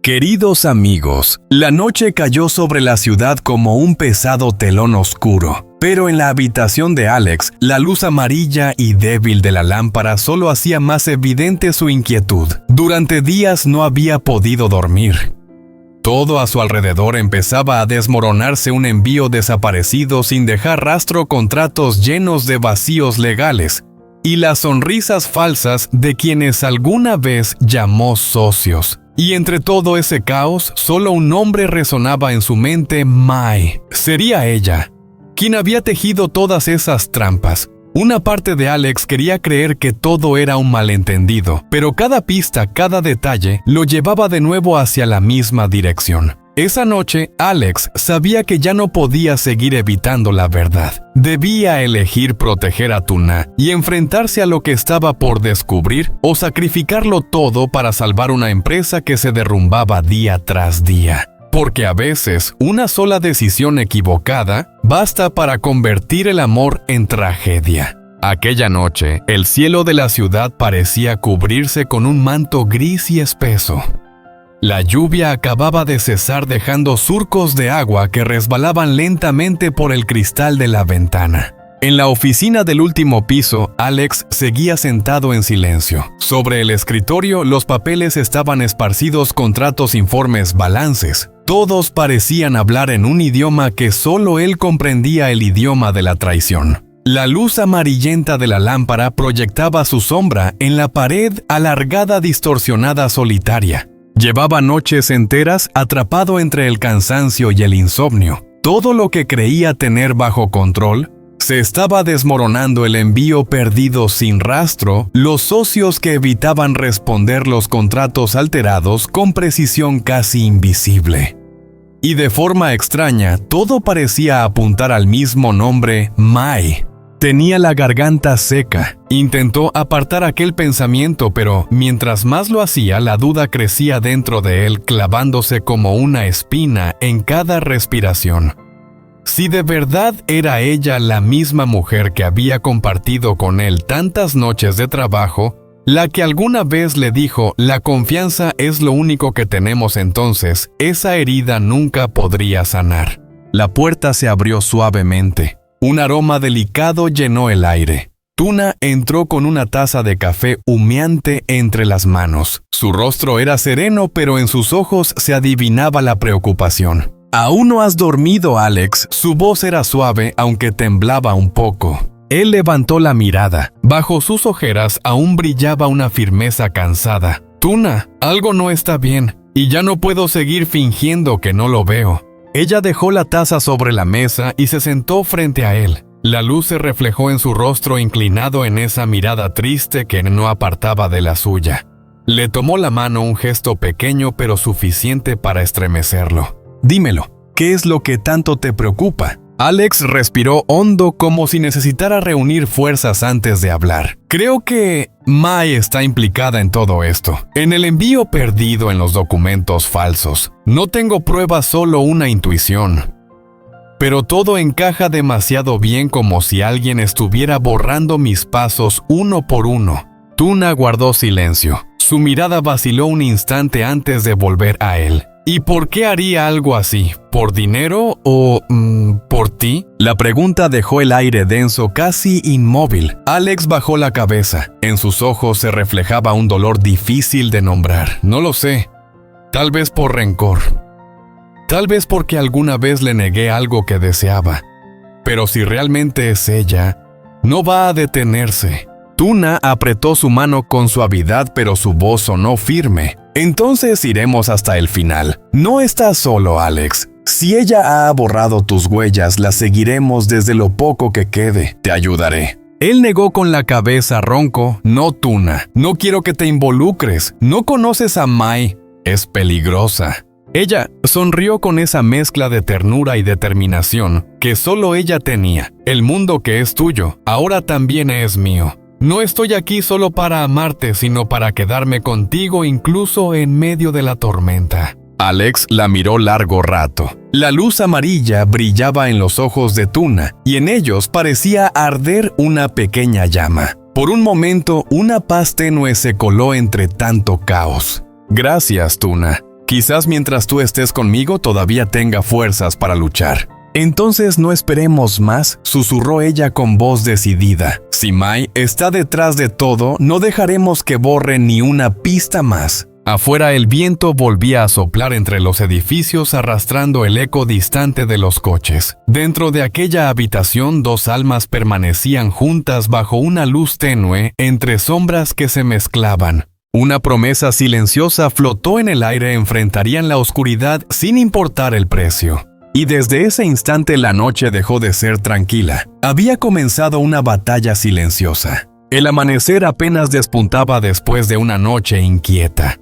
Queridos amigos, la noche cayó sobre la ciudad como un pesado telón oscuro, pero en la habitación de Alex, la luz amarilla y débil de la lámpara solo hacía más evidente su inquietud. Durante días no había podido dormir. Todo a su alrededor empezaba a desmoronarse, un envío desaparecido sin dejar rastro, contratos llenos de vacíos legales y las sonrisas falsas de quienes alguna vez llamó socios. Y entre todo ese caos, solo un nombre resonaba en su mente: Mai. Sería ella quien había tejido todas esas trampas. Una parte de Alex quería creer que todo era un malentendido, pero cada pista, cada detalle, lo llevaba de nuevo hacia la misma dirección. Esa noche, Alex sabía que ya no podía seguir evitando la verdad. Debía elegir proteger a Tuna y enfrentarse a lo que estaba por descubrir, o sacrificarlo todo para salvar una empresa que se derrumbaba día tras día. Porque a veces, una sola decisión equivocada basta para convertir el amor en tragedia. Aquella noche, el cielo de la ciudad parecía cubrirse con un manto gris y espeso. La lluvia acababa de cesar, dejando surcos de agua que resbalaban lentamente por el cristal de la ventana. En la oficina del último piso, Alex seguía sentado en silencio. Sobre el escritorio, los papeles estaban esparcidos: contratos, informes, balances. Todos parecían hablar en un idioma que solo él comprendía: el idioma de la traición. La luz amarillenta de la lámpara proyectaba su sombra en la pared alargada, distorsionada, solitaria. Llevaba noches enteras atrapado entre el cansancio y el insomnio. Todo lo que creía tener bajo control se estaba desmoronando: el envío perdido sin rastro, los socios que evitaban responder, los contratos alterados con precisión casi invisible. Y de forma extraña, todo parecía apuntar al mismo nombre: Mai. Tenía la garganta seca. Intentó apartar aquel pensamiento, pero mientras más lo hacía, la duda crecía dentro de él, clavándose como una espina en cada respiración. Si de verdad era ella la misma mujer que había compartido con él tantas noches de trabajo, la que alguna vez le dijo: la confianza es lo único que tenemos, entonces esa herida nunca podría sanar. La puerta se abrió suavemente. Un aroma delicado llenó el aire. Tuna entró con una taza de café humeante entre las manos. Su rostro era sereno, pero en sus ojos se adivinaba la preocupación. «¿Aún no has dormido, Alex?». Su voz era suave, aunque temblaba un poco. Él levantó la mirada. Bajo sus ojeras aún brillaba una firmeza cansada. «Tuna, algo no está bien, y ya no puedo seguir fingiendo que no lo veo». Ella dejó la taza sobre la mesa y se sentó frente a él. La luz se reflejó en su rostro, inclinado en esa mirada triste que no apartaba de la suya. Le tomó la mano, un gesto pequeño pero suficiente para estremecerlo. «Dímelo, ¿qué es lo que tanto te preocupa?». Alex respiró hondo, como si necesitara reunir fuerzas antes de hablar. «Creo que Mai está implicada en todo esto, en el envío perdido, en los documentos falsos. No tengo pruebas, solo una intuición. Pero todo encaja demasiado bien, como si alguien estuviera borrando mis pasos uno por uno». Tuna guardó silencio. Su mirada vaciló un instante antes de volver a él. «¿Y por qué haría algo así? ¿Por dinero o por ti?». La pregunta dejó el aire denso, casi inmóvil. Alex bajó la cabeza. En sus ojos se reflejaba un dolor difícil de nombrar. «No lo sé. Tal vez por rencor. Tal vez porque alguna vez le negué algo que deseaba. Pero si realmente es ella, no va a detenerse». Tuna apretó su mano con suavidad, pero su voz sonó firme. «Entonces iremos hasta el final. No estás solo, Alex. Si ella ha borrado tus huellas, las seguiremos desde lo poco que quede. Te ayudaré». Él negó con la cabeza, ronco. «No, Tuna. No quiero que te involucres. No conoces a Mai. Es peligrosa». Ella sonrió con esa mezcla de ternura y determinación que solo ella tenía. «El mundo que es tuyo, ahora también es mío. No estoy aquí solo para amarte, sino para quedarme contigo incluso en medio de la tormenta». Alex la miró largo rato. La luz amarilla brillaba en los ojos de Tuna, y en ellos parecía arder una pequeña llama. Por un momento, una paz tenue se coló entre tanto caos. «Gracias, Tuna. Quizás mientras tú estés conmigo todavía tenga fuerzas para luchar. Entonces no esperemos más, susurró ella con voz decidida. Si Mai está detrás de todo, no dejaremos que borre ni una pista más. Afuera el viento volvía a soplar entre los edificios arrastrando el eco distante de los coches. Dentro de aquella habitación 2 almas permanecían juntas bajo una luz tenue entre sombras que se mezclaban. Una promesa silenciosa flotó en el aire: enfrentarían la oscuridad sin importar el precio. Y desde ese instante la noche dejó de ser tranquila. Había comenzado una batalla silenciosa. El amanecer apenas despuntaba después de una noche inquieta.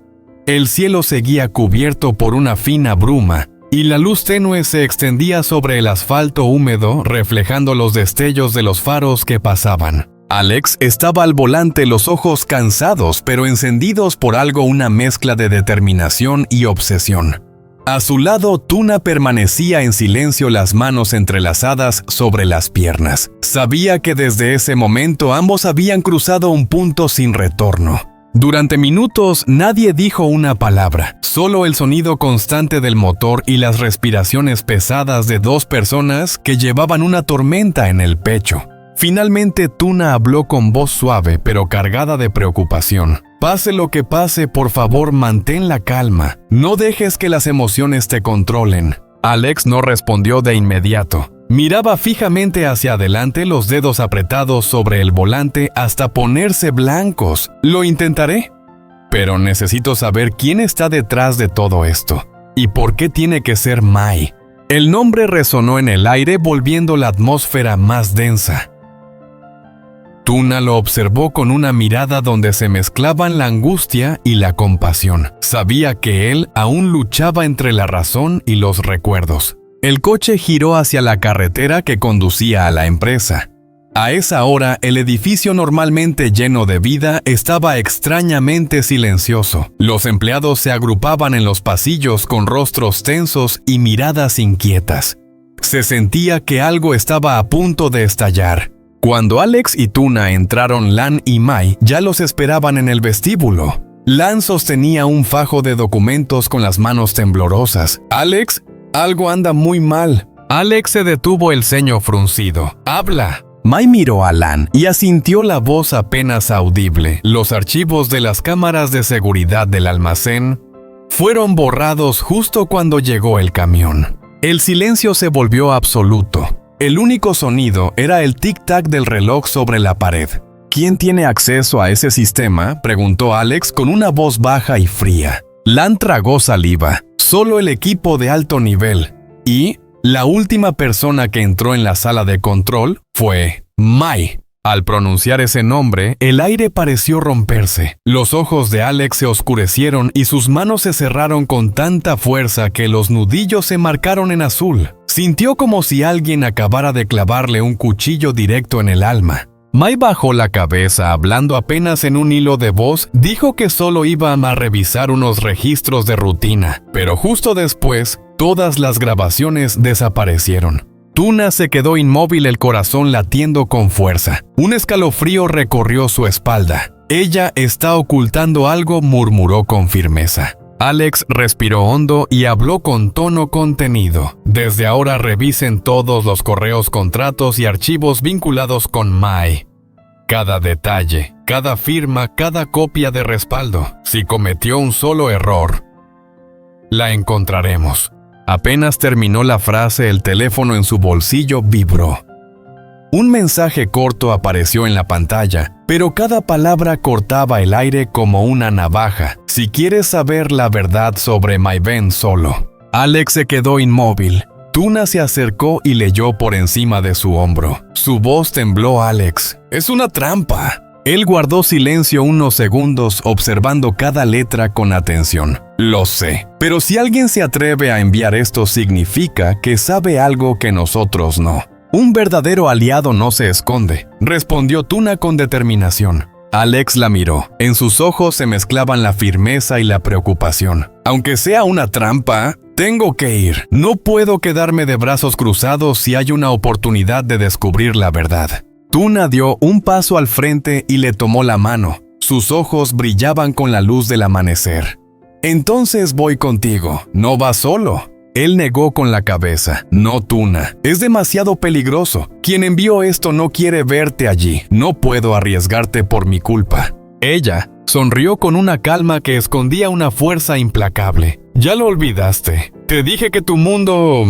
El cielo seguía cubierto por una fina bruma, y la luz tenue se extendía sobre el asfalto húmedo, reflejando los destellos de los faros que pasaban. Alex estaba al volante, los ojos cansados, pero encendidos por algo, una mezcla de determinación y obsesión. A su lado, Tuna permanecía en silencio, las manos entrelazadas sobre las piernas. Sabía que desde ese momento ambos habían cruzado un punto sin retorno. Durante minutos nadie dijo una palabra, solo el sonido constante del motor y las respiraciones pesadas de 2 personas que llevaban una tormenta en el pecho. Finalmente Tuna habló con voz suave pero cargada de preocupación. Pase lo que pase, por favor, mantén la calma. No dejes que las emociones te controlen. Alex no respondió de inmediato. Miraba fijamente hacia adelante, los dedos apretados sobre el volante hasta ponerse blancos. Lo intentaré, pero necesito saber quién está detrás de todo esto. ¿Y por qué tiene que ser Mai? El nombre resonó en el aire, volviendo la atmósfera más densa. Tuna lo observó con una mirada donde se mezclaban la angustia y la compasión. Sabía que él aún luchaba entre la razón y los recuerdos. El coche giró hacia la carretera que conducía a la empresa. A esa hora, el edificio, normalmente lleno de vida, estaba extrañamente silencioso. Los empleados se agrupaban en los pasillos con rostros tensos y miradas inquietas. Se sentía que algo estaba a punto de estallar. Cuando Alex y Tuna entraron, Lan y Mai ya los esperaban en el vestíbulo. Lan sostenía un fajo de documentos con las manos temblorosas. «Alex, algo anda muy mal». Alex se detuvo, el ceño fruncido. «Habla». Mai miró a Lan y asintió, la voz apenas audible. Los archivos de las cámaras de seguridad del almacén fueron borrados justo cuando llegó el camión. El silencio se volvió absoluto. El único sonido era el tic-tac del reloj sobre la pared. ¿Quién tiene acceso a ese sistema?, preguntó Alex con una voz baja y fría. Lan tragó saliva. Solo el equipo de alto nivel. Y la última persona que entró en la sala de control fue Mai. Al pronunciar ese nombre, el aire pareció romperse. Los ojos de Alex se oscurecieron y sus manos se cerraron con tanta fuerza que los nudillos se marcaron en azul. Sintió como si alguien acabara de clavarle un cuchillo directo en el alma. Mai bajó la cabeza, hablando apenas en un hilo de voz. Dijo que solo iba a revisar unos registros de rutina, pero justo después, todas las grabaciones desaparecieron. Tuna se quedó inmóvil, el corazón latiendo con fuerza. Un escalofrío recorrió su espalda. «Ella está ocultando algo», murmuró con firmeza. Alex respiró hondo y habló con tono contenido. «Desde ahora revisen todos los correos, contratos y archivos vinculados con Mai. Cada detalle, cada firma, cada copia de respaldo. Si cometió un solo error, la encontraremos». Apenas terminó la frase, el teléfono en su bolsillo vibró. Un mensaje corto apareció en la pantalla, pero cada palabra cortaba el aire como una navaja. «Si quieres saber la verdad sobre Mai, ven solo». Alex se quedó inmóvil. Tuna se acercó y leyó por encima de su hombro. Su voz tembló. «Alex, es una trampa». Él guardó silencio unos segundos, observando cada letra con atención. «Lo sé, pero si alguien se atreve a enviar esto, significa que sabe algo que nosotros no». «Un verdadero aliado no se esconde», respondió Tuna con determinación. Alex la miró. En sus ojos se mezclaban la firmeza y la preocupación. «Aunque sea una trampa, tengo que ir. No puedo quedarme de brazos cruzados si hay una oportunidad de descubrir la verdad». Tuna dio un paso al frente y le tomó la mano. Sus ojos brillaban con la luz del amanecer. Entonces voy contigo, no vas solo. Él negó con la cabeza. No, Tuna, es demasiado peligroso. Quien envió esto no quiere verte allí. No puedo arriesgarte por mi culpa. Ella sonrió con una calma que escondía una fuerza implacable. Ya lo olvidaste. Te dije que tu mundo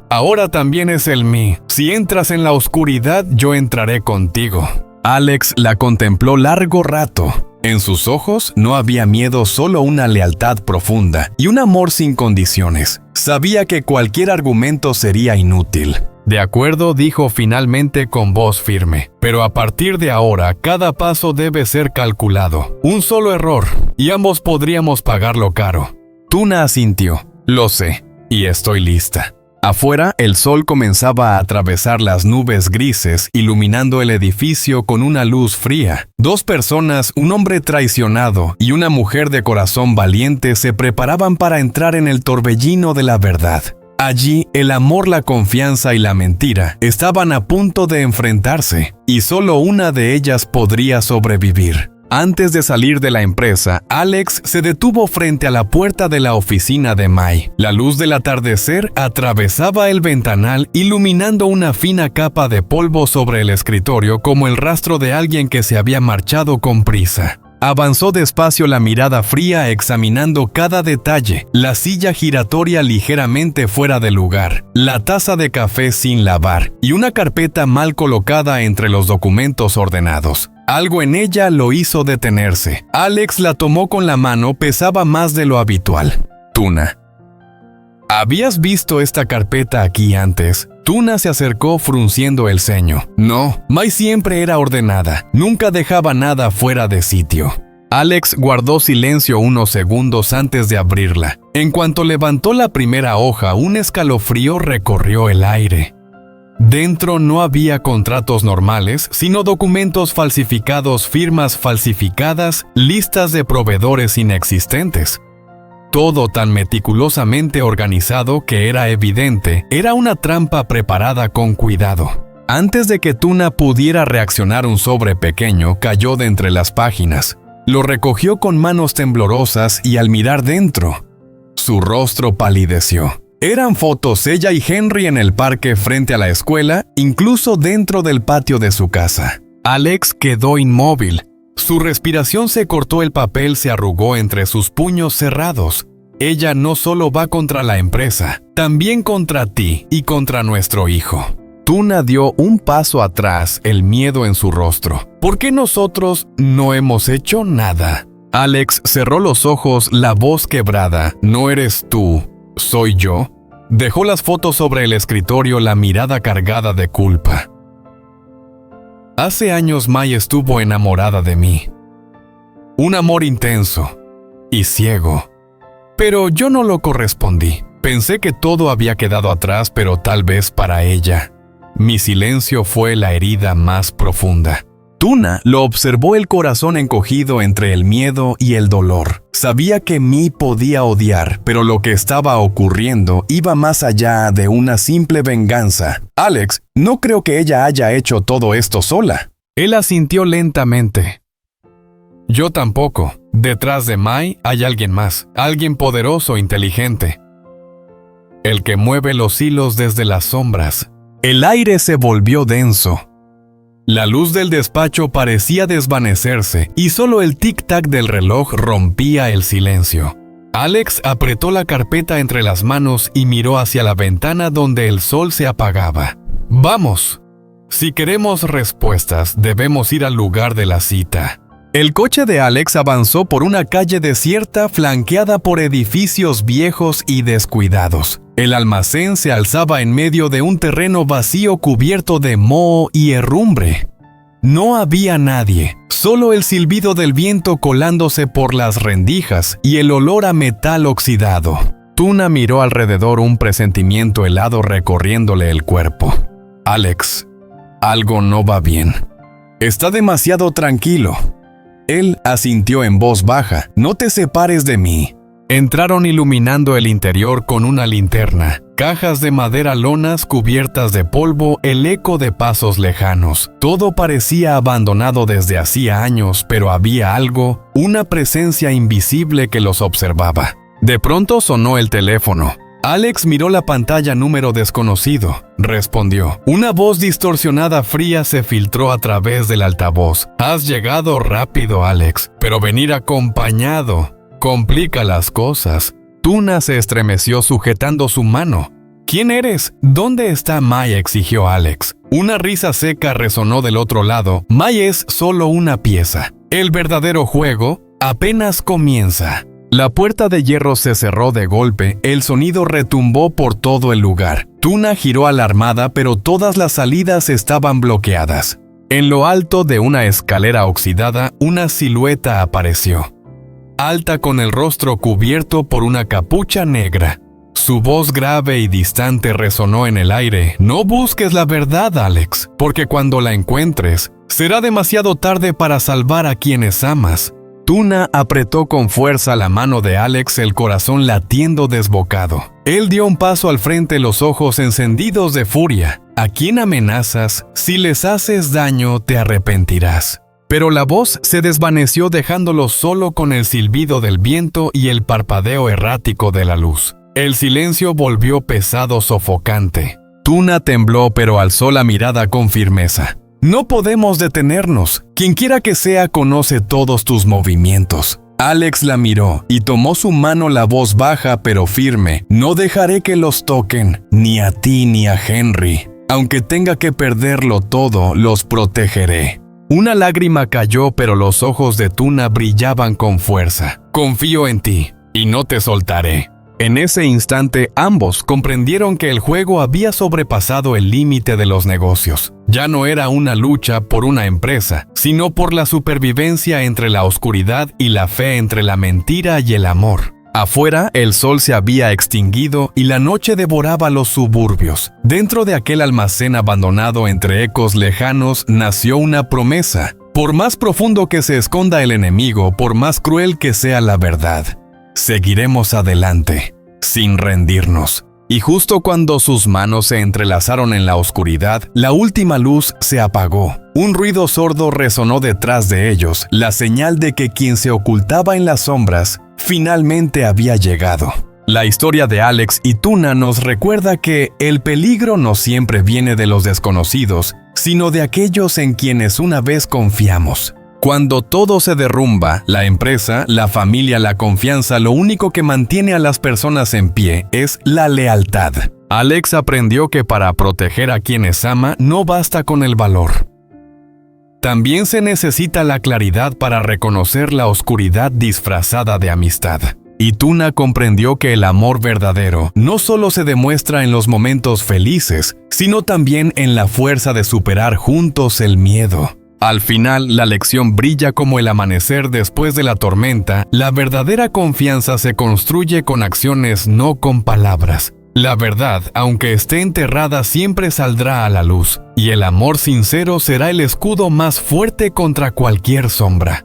ahora también es el mío. Si entras en la oscuridad, yo entraré contigo. Alex la contempló largo rato. En sus ojos no había miedo, solo una lealtad profunda y un amor sin condiciones. Sabía que cualquier argumento sería inútil. De acuerdo, dijo finalmente con voz firme. Pero a partir de ahora, cada paso debe ser calculado. Un solo error, y ambos podríamos pagarlo caro. Tuna asintió. Lo sé, y estoy lista. Afuera, el sol comenzaba a atravesar las nubes grises, iluminando el edificio con una luz fría. Dos personas, un hombre traicionado y una mujer de corazón valiente, se preparaban para entrar en el torbellino de la verdad. Allí, el amor, la confianza y la mentira estaban a punto de enfrentarse, y solo una de ellas podría sobrevivir. Antes de salir de la empresa, Alex se detuvo frente a la puerta de la oficina de Mai. La luz del atardecer atravesaba el ventanal, iluminando una fina capa de polvo sobre el escritorio como el rastro de alguien que se había marchado con prisa. Avanzó despacio, la mirada fría examinando cada detalle, la silla giratoria ligeramente fuera de lugar, la taza de café sin lavar y una carpeta mal colocada entre los documentos ordenados. Algo en ella lo hizo detenerse. Alex la tomó con la mano, pesaba más de lo habitual. Tuna. ¿Habías visto esta carpeta aquí antes? Tuna se acercó frunciendo el ceño. No, Mai siempre era ordenada, nunca dejaba nada fuera de sitio. Alex guardó silencio unos segundos antes de abrirla. En cuanto levantó la primera hoja, un escalofrío recorrió el aire. Dentro no había contratos normales, sino documentos falsificados, firmas falsificadas, listas de proveedores inexistentes. Todo tan meticulosamente organizado que era evidente, era una trampa preparada con cuidado. Antes de que Tuna pudiera reaccionar, un sobre pequeño cayó de entre las páginas. Lo recogió con manos temblorosas y al mirar dentro, su rostro palideció. Eran fotos, ella y Henry en el parque frente a la escuela, incluso dentro del patio de su casa. Alex quedó inmóvil. Su respiración se cortó, el papel se arrugó entre sus puños cerrados. Ella no solo va contra la empresa, también contra ti y contra nuestro hijo. Tuna dio un paso atrás, el miedo en su rostro. ¿Por qué nosotros no hemos hecho nada? Alex cerró los ojos, la voz quebrada. No eres tú. ¿Soy yo? Dejó las fotos sobre el escritorio, la mirada cargada de culpa. Hace años Mai estuvo enamorada de mí. Un amor intenso y ciego. Pero yo no lo correspondí. Pensé que todo había quedado atrás, pero tal vez para ella. Mi silencio fue la herida más profunda. Tuna lo observó, el corazón encogido entre el miedo y el dolor. Sabía que Mai podía odiar, pero lo que estaba ocurriendo iba más allá de una simple venganza. Alex, no creo que ella haya hecho todo esto sola. Él asintió lentamente. Yo tampoco. Detrás de Mai hay alguien más, alguien poderoso, inteligente. El que mueve los hilos desde las sombras. El aire se volvió denso. La luz del despacho parecía desvanecerse y solo el tic-tac del reloj rompía el silencio. Alex apretó la carpeta entre las manos y miró hacia la ventana donde el sol se apagaba. ¡Vamos! Si queremos respuestas, debemos ir al lugar de la cita. El coche de Alex avanzó por una calle desierta flanqueada por edificios viejos y descuidados. El almacén se alzaba en medio de un terreno vacío cubierto de moho y herrumbre. No había nadie, solo el silbido del viento colándose por las rendijas y el olor a metal oxidado. Tuna miró alrededor, un presentimiento helado recorriéndole el cuerpo. Alex, algo no va bien. Está demasiado tranquilo. Él asintió en voz baja. No te separes de mí. Entraron iluminando el interior con una linterna. cajas de madera, lonas cubiertas de polvo, el eco de pasos lejanos. Todo parecía abandonado desde hacía años, pero había algo, una presencia invisible que los observaba. De pronto sonó el teléfono. Alex miró la pantalla. Número desconocido, respondió. Una voz distorsionada fría se filtró a través del altavoz. Has llegado rápido, Alex, pero venir acompañado complica las cosas. Tuna se estremeció sujetando su mano. ¿Quién eres? ¿Dónde está Mai?, exigió Alex. Una risa seca resonó del otro lado. Mai es solo una pieza. El verdadero juego apenas comienza. La puerta de hierro se cerró de golpe, el sonido retumbó por todo el lugar. Tuna giró alarmada, pero todas las salidas estaban bloqueadas. En lo alto de una escalera oxidada, una silueta apareció. Alta, con el rostro cubierto por una capucha negra. Su voz grave y distante resonó en el aire. No busques la verdad, Alex, porque cuando la encuentres, será demasiado tarde para salvar a quienes amas. Tuna apretó con fuerza la mano de Alex, el corazón latiendo desbocado. Él dio un paso al frente, los ojos encendidos de furia. ¿A quién amenazas? Si les haces daño, te arrepentirás. Pero la voz se desvaneció, dejándolo solo con el silbido del viento y el parpadeo errático de la luz. El silencio volvió pesado, sofocante. Tuna tembló, pero alzó la mirada con firmeza. No podemos detenernos. Quienquiera que sea conoce todos tus movimientos. Alex la miró y tomó su mano, la voz baja pero firme. No dejaré que los toquen, ni a ti ni a Henry. Aunque tenga que perderlo todo, los protegeré. Una lágrima cayó, pero los ojos de Tuna brillaban con fuerza. Confío en ti y no te soltaré. En ese instante, ambos comprendieron que el juego había sobrepasado el límite de los negocios. Ya no era una lucha por una empresa, sino por la supervivencia entre la oscuridad y la fe, entre la mentira y el amor. Afuera, el sol se había extinguido y la noche devoraba los suburbios. Dentro de aquel almacén abandonado entre ecos lejanos nació una promesa. Por más profundo que se esconda el enemigo, por más cruel que sea la verdad, seguiremos adelante, sin rendirnos. Y justo cuando sus manos se entrelazaron en la oscuridad, la última luz se apagó. Un ruido sordo resonó detrás de ellos, la señal de que quien se ocultaba en las sombras finalmente había llegado. La historia de Alex y Tuna nos recuerda que el peligro no siempre viene de los desconocidos, sino de aquellos en quienes una vez confiamos. Cuando todo se derrumba, la empresa, la familia, la confianza, lo único que mantiene a las personas en pie es la lealtad. Alex aprendió que para proteger a quienes ama no basta con el valor. También se necesita la claridad para reconocer la oscuridad disfrazada de amistad. Y Tuna comprendió que el amor verdadero no solo se demuestra en los momentos felices, sino también en la fuerza de superar juntos el miedo. Al final, la lección brilla como el amanecer después de la tormenta. La verdadera confianza se construye con acciones, no con palabras. La verdad, aunque esté enterrada, siempre saldrá a la luz, y el amor sincero será el escudo más fuerte contra cualquier sombra.